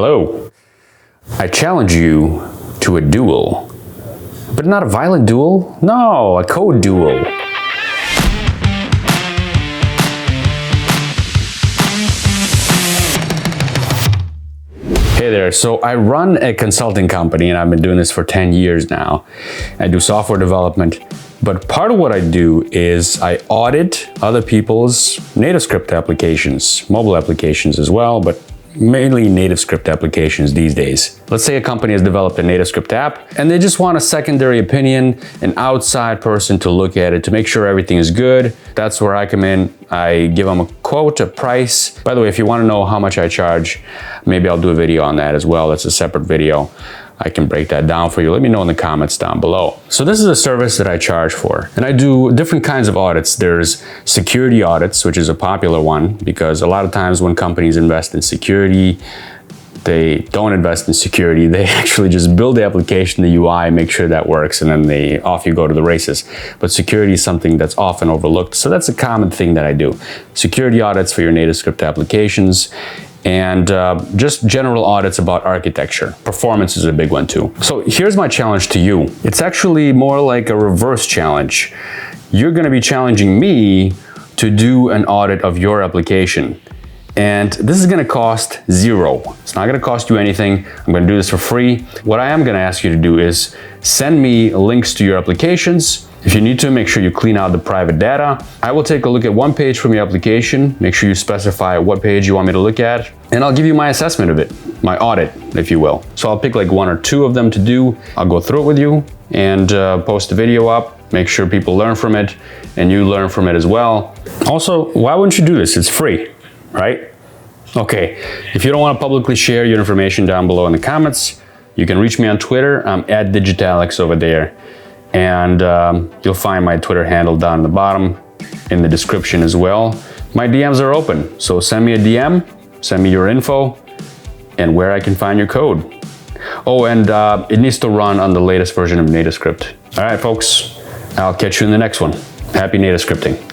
Hello. I challenge you to a duel. But not a violent duel? No, a code duel. Hey there, so I run a consulting company and I've been doing this for 10 years now. I do software development, but part of what I do is I audit other people's NativeScript applications, mobile applications as well, but mainly NativeScript applications these days. Let's say a company has developed a NativeScript app and they just want a secondary opinion, an outside person to look at it to make sure everything is good. That's where I come in. I give them a quote, a price. By the way, if you want to know how much I charge, maybe I'll do a video on that as well. That's a separate video. I can break that down for you. Let me know in the comments down below. So this is a service that I charge for, and I do different kinds of audits. There's security audits, which is a popular one because a lot of times when companies invest in security, they don't invest in security. They actually just build the application, the UI, make sure that works, and then off you go to the races. But security is something that's often overlooked. So that's a common thing that I do. Security audits for your NativeScript applications, and just general audits about architecture. Performance is a big one too. So here's my challenge to you. It's actually more like a reverse challenge. You're gonna be challenging me to do an audit of your application. And this is gonna cost zero. It's not gonna cost you anything. I'm gonna do this for free. What I am gonna ask you to do is send me links to your applications. If you need to, make sure you clean out the private data. I will take a look at one page from your application. Make sure you specify what page you want me to look at, and I'll give you my assessment of it, my audit, if you will. So I'll pick like one or two of them to do. I'll go through it with you and post a video up, make sure people learn from it, and you learn from it as well. Also, why wouldn't you do this? It's free, right? Okay, if you don't want to publicly share your information down below in the comments, you can reach me on Twitter. I'm at Digitalex over there. And you'll find my Twitter handle down in the bottom in the description as well. My DMs are open, so send me a DM, send me your info, and where I can find your code. Oh, and it needs to run on the latest version of NativeScript. All right, folks, I'll catch you in the next one. Happy NativeScripting.